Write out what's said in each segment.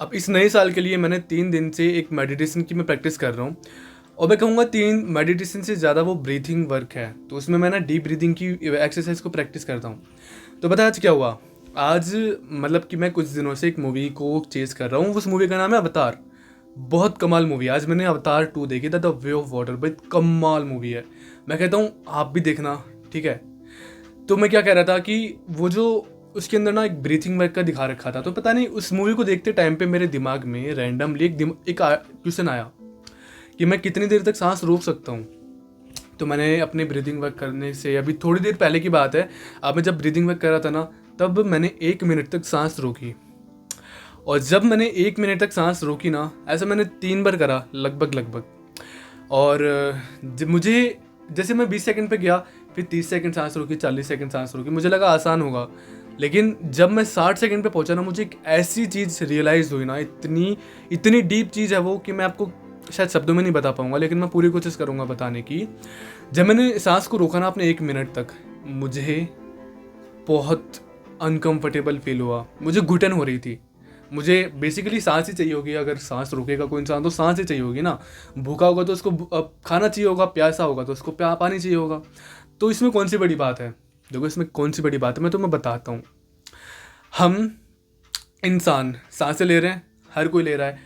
अब इस नए साल के लिए मैंने 3 दिन से एक मेडिटेशन की मैं प्रैक्टिस कर रहा हूँ और मैं कहूँगा 3 मेडिटेशन से ज़्यादा वो ब्रीथिंग वर्क है। तो उसमें मैं ना डीप ब्रीथिंग की एक्सरसाइज को प्रैक्टिस करता हूँ। तो पता है आज क्या हुआ? आज मतलब कि मैं कुछ दिनों से एक मूवी को चेज़ कर रहा हूँ, उस मूवी का नाम है अवतार। बहुत कमाल मूवी है। आज मैंने अवतार 2 देखी था, द वे ऑफ वाटर। भाई कमाल मूवी है। मैं कहता हूँ आप भी देखना, ठीक है? तो मैं क्या कह रहा था कि वो जो उसके अंदर ना एक ब्रीथिंग वर्क का दिखा रखा था, तो पता नहीं उस मूवी को देखते टाइम पे मेरे दिमाग में रैंडमली एक क्वेश्चन आया कि मैं कितनी देर तक सांस रोक सकता हूँ। तो मैंने अपने ब्रीदिंग वर्क करने से अभी थोड़ी देर पहले की बात है, अब मैं जब ब्रीदिंग वर्क कर रहा था ना, तब मैंने 1 मिनट तक सांस रोकी। और जब मैंने 1 मिनट तक सांस रोकी ना, ऐसा मैंने 3 बार करा लगभग लगभग। और जब मुझे जैसे मैं 20 सेकंड पे गया, फिर 30 सेकंड सांस रोकी, 40 सेकंड सांस रोकी, मुझे लगा आसान होगा। लेकिन जब मैं 60 सेकंड पे पहुंचा ना, मुझे एक ऐसी चीज़ रियलाइज़ हुई ना, इतनी इतनी डीप चीज़ है वो कि मैं आपको शायद शब्दों में नहीं बता पाऊंगा, लेकिन मैं पूरी कोशिश करूंगा बताने की। जब मैंने सांस को रोका ना अपने 1 मिनट तक, मुझे बहुत अनकंफर्टेबल फील हुआ। मुझे घुटन हो रही थी। मुझे बेसिकली सांस ही चाहिए होगी। अगर सांस रोकेगा कोई इंसान तो सांस ही चाहिए होगी ना। भूखा होगा तो उसको खाना चाहिए होगा, प्यासा होगा तो उसको पानी चाहिए होगा। तो इसमें कौन सी बड़ी बात है? देखो इसमें कौन सी बड़ी बात है, मैं तुम्हें बताता हूँ। हम इंसान सांसें ले रहे हैं, हर कोई ले रहा है।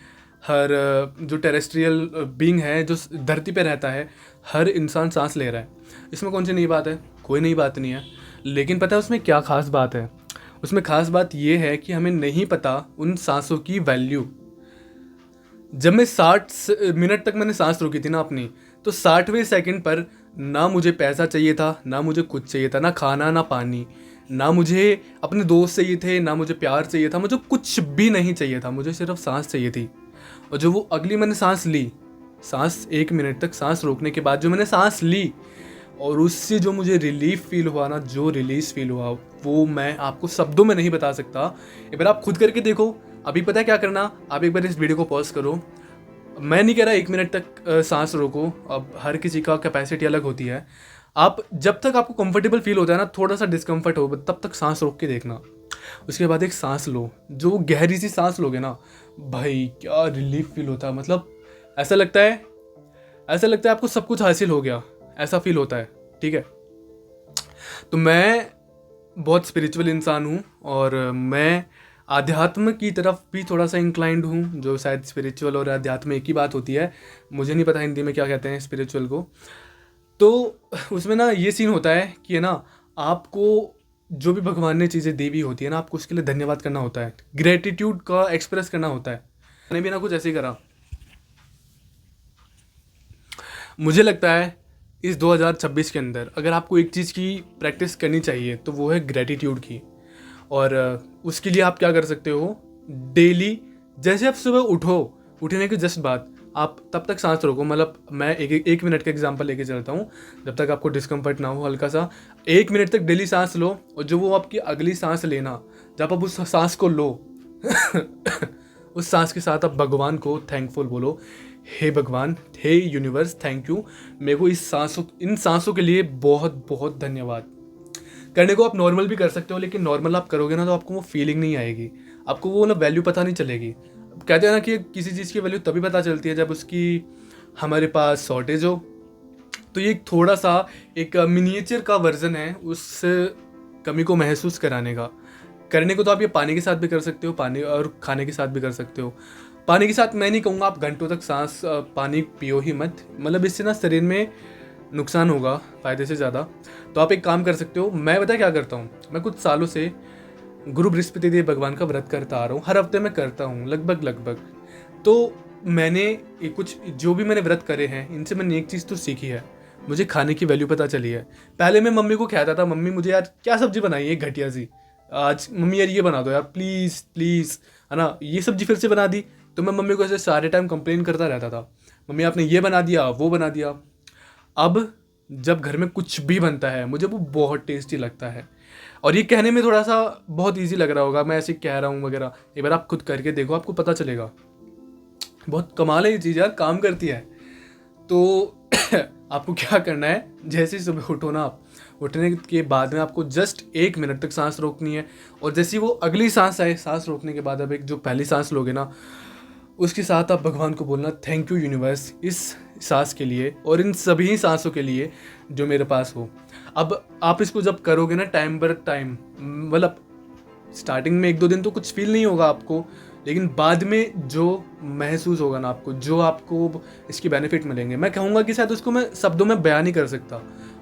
हर जो टेरेस्ट्रियल बीइंग है, जो धरती पे रहता है, हर इंसान सांस ले रहा है। इसमें कौन सी नई बात है? कोई नई बात नहीं है। लेकिन पता है उसमें क्या खास बात है? उसमें खास बात यह है कि हमें नहीं पता उन सांसों की वैल्यू। जब मैं 60 मिनट तक मैंने सांस रोकी थी ना अपनी, तो 60वें सेकंड पर ना मुझे पैसा चाहिए था, ना मुझे कुछ चाहिए था, ना खाना ना पानी, ना मुझे अपने दोस्त चाहिए थे, ना मुझे प्यार चाहिए था, मुझे कुछ भी नहीं चाहिए था। मुझे सिर्फ सांस चाहिए थी। और जो वो अगली मैंने सांस ली, सांस 1 मिनट तक सांस रोकने के बाद जो मैंने सांस ली, और उससे जो मुझे रिलीफ फील हुआ ना, जो रिलीज फील हुआ, वो मैं आपको शब्दों में नहीं बता सकता। एक बार आप खुद करके देखो। अभी पता है क्या करना? आप एक बार इस वीडियो को पॉज करो। मैं नहीं कह रहा 1 मिनट तक सांस रोको। अब हर किसी का कैपेसिटी अलग होती है। आप जब तक आपको कंफर्टेबल फील होता है ना, थोड़ा सा डिस्कम्फर्ट हो, तब तक सांस रोक के देखना। उसके बाद एक सांस लो। जो गहरी सी सांस लोगे ना, भाई क्या रिलीफ फील होता है। मतलब ऐसा लगता है ऐसा लगता है आपको सब कुछ हासिल हो गया, ऐसा फील होता है। ठीक है? तो मैं बहुत स्पिरिचुअल इंसान हूँ और मैं आध्यात्म की तरफ भी थोड़ा सा इंक्लाइंड हूँ, जो शायद स्पिरिचुअल और अध्यात्म एक ही बात होती है। मुझे नहीं पता हिंदी में क्या कहते हैं स्पिरिचुअल को। तो उसमें ना ये सीन होता है कि है ना, आपको जो भी भगवान ने चीज़ें दी हुई होती है ना, आपको उसके लिए धन्यवाद करना होता है, ग्रेटिट्यूड का एक्सप्रेस करना होता है। मैंने भी ना कुछ ऐसे ही करा। मुझे लगता है इस 2026 के अंदर अगर आपको एक चीज़ की प्रैक्टिस करनी चाहिए तो वो है ग्रेटिट्यूड की। और उसके लिए आप क्या कर सकते हो? डेली जैसे आप सुबह उठो, उठने के जस्ट बाद आप तब तक सांस रोको। मतलब मैं एक मिनट का एग्जांपल लेके चलता हूँ, जब तक आपको डिस्कम्फर्ट ना हो हल्का सा। 1 मिनट तक डेली सांस लो, और जो वो आपकी अगली सांस लेना, जब आप उस सांस को लो उस सांस के साथ आप भगवान को थैंकफुल बोलो। हे भगवान, हे यूनिवर्स, थैंक यू। मेरे को इन सांसों के लिए बहुत बहुत धन्यवाद। करने को आप नॉर्मल भी कर सकते हो, लेकिन नॉर्मल आप करोगे ना तो आपको वो फीलिंग नहीं आएगी, आपको वो ना वैल्यू पता नहीं चलेगी। कहते हैं ना कि किसी चीज़ की वैल्यू तभी पता चलती है जब उसकी हमारे पास शॉर्टेज हो। तो ये एक थोड़ा सा एक मिनिएचर का वर्जन है उस कमी को महसूस कराने का। करने को तो आप ये पानी के साथ भी कर सकते हो, पानी और खाने के साथ भी कर सकते हो। पानी के साथ मैं नहीं कहूँगा आप घंटों तक सांस पानी पियो ही मत, मतलब इससे ना शरीर में नुकसान होगा फ़ायदे से ज़्यादा। तो आप एक काम कर सकते हो। मैं पता क्या करता हूँ? मैं कुछ सालों से गुरु बृहस्पति देव भगवान का व्रत करता आ रहा हूँ, हर हफ्ते मैं करता हूँ लगभग लगभग। तो मैंने ये कुछ जो भी मैंने व्रत करे हैं, इनसे मैंने एक चीज़ तो सीखी है, मुझे खाने की वैल्यू पता चली है। पहले मैं मम्मी को कहता था, मम्मी मुझे यार क्या सब्जी बनाई है घटिया सी, आज मम्मी यार ये बना दो यार प्लीज़ प्लीज़, है ना, ये सब्जी फिर से बना दी। तो मैं मम्मी को ऐसे सारे टाइम कंप्लेन करता रहता था, मम्मी आपने ये बना दिया, वो बना दिया। अब जब घर में कुछ भी बनता है मुझे वो बहुत टेस्टी लगता है। और ये कहने में थोड़ा सा बहुत इजी लग रहा होगा, मैं ऐसे कह रहा हूँ वगैरह, एक बार आप खुद करके देखो, आपको पता चलेगा। बहुत कमाल है ये चीज़ यार, काम करती है। तो आपको क्या करना है, जैसे ही सुबह उठो ना आप, उठने के बाद में आपको जस्ट 1 मिनट तक सांस रोकनी है, और जैसे ही वो अगली सांस आए, सांस रोकने के बाद अब एक जो पहली सांस लोगे ना, उसके साथ आप भगवान को बोलना थैंक यू यूनिवर्स इस सांस के लिए और इन सभी सांसों के लिए जो मेरे पास हो। अब आप इसको जब करोगे ना टाइम बाय टाइम, मतलब स्टार्टिंग में 1-2 दिन तो कुछ फील नहीं होगा आपको, लेकिन बाद में जो महसूस होगा ना आपको, जो आपको इसके बेनिफिट मिलेंगे, मैं कहूँगा कि शायद उसको मैं शब्दों में बयां नहीं कर सकता,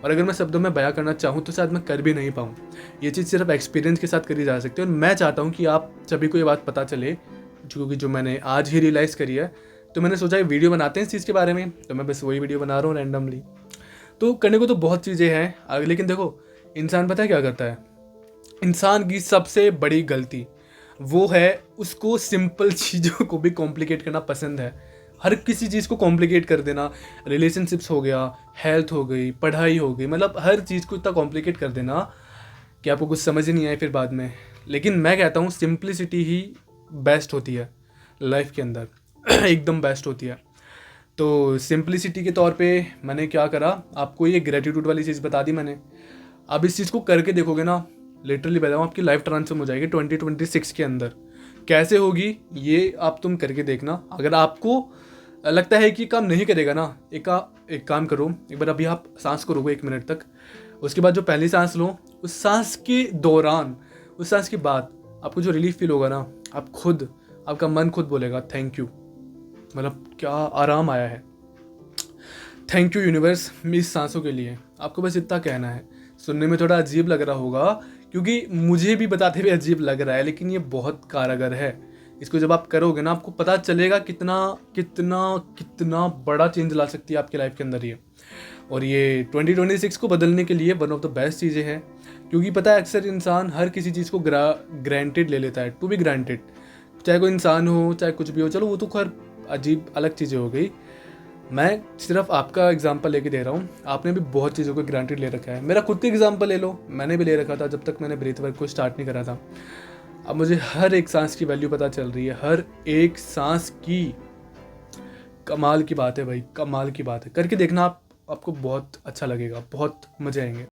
और अगर मैं शब्दों में बयां करना चाहूँ तो शायद मैं कर भी नहीं पाऊँ। ये चीज़ सिर्फ एक्सपीरियंस के साथ करी जा सकती है, और मैं चाहता हूँ कि आप सभी को ये बात पता चले, क्योंकि जो मैंने आज ही रियलाइज़ करी है, तो मैंने सोचा वीडियो बनाते हैं इस चीज़ के बारे में, तो मैं बस वही वीडियो बना रहा हूँ रैंडमली। तो करने को तो बहुत चीज़ें हैं, लेकिन देखो इंसान पता है क्या करता है, इंसान की सबसे बड़ी गलती वो है उसको सिंपल चीज़ों को भी कॉम्प्लिकेट करना पसंद है। हर किसी चीज़ को कॉम्प्लिकेट कर देना, रिलेशनशिप्स हो गया, हेल्थ हो गई, पढ़ाई हो गई, मतलब हर चीज़ को इतना कॉम्प्लिकेट कर देना कि आपको कुछ समझ ही नहीं आए फिर बाद में। लेकिन मैं कहता हूँ सिंप्लिसिटी ही बेस्ट होती है लाइफ के अंदर एकदम बेस्ट होती है। तो सिंप्लिसिटी के तौर पे मैंने क्या करा, आपको ये ग्रेटिट्यूड वाली चीज़ बता दी मैंने। अब इस चीज़ को करके देखोगे ना, लिटरली बताऊँ आपकी लाइफ ट्रांसफॉर्म हो जाएगी 2026 के अंदर। कैसे होगी ये आप तुम करके देखना। अगर आपको लगता है कि काम नहीं करेगा ना, एक काम करो, एक बार अभी आप सांस को रोको 1 मिनट तक, उसके बाद जो पहली सांस लो, उस सांस के दौरान, उस सांस के बाद आपको जो रिलीफ फील होगा ना, आपका मन खुद बोलेगा थैंक यू, मतलब क्या आराम आया है, थैंक यू यूनिवर्स इस सांसों के लिए। आपको बस इतना कहना है। सुनने में थोड़ा अजीब लग रहा होगा, क्योंकि मुझे भी बताते हुए अजीब लग रहा है, लेकिन ये बहुत कारगर है। इसको जब आप करोगे ना, आपको पता चलेगा कितना कितना कितना बड़ा चेंज ला सकती है आपकी लाइफ के अंदर ये। और ये 2026 को बदलने के लिए वन ऑफ द बेस्ट चीज़ें हैं, क्योंकि पता है अक्सर इंसान हर किसी चीज़ को ग्रांटेड ले लेता है, टू बी ग्रांटेड, चाहे कोई इंसान हो चाहे कुछ भी हो। चलो वो तो खैर अजीब अलग चीज़ें हो गई, मैं सिर्फ आपका एग्जांपल लेके दे रहा हूँ। आपने भी बहुत चीज़ों को ग्रांटेड ले रखा है। मेरा खुद का एग्जांपल ले लो, मैंने भी ले रखा था जब तक मैंने ब्रीथ वर्क को स्टार्ट नहीं करा था। अब मुझे हर एक सांस की वैल्यू पता चल रही है, हर एक सांस की। कमाल की बात है भाई, कमाल की बात है। करके देखना आप, आपको बहुत अच्छा लगेगा, बहुत मज़े आएंगे।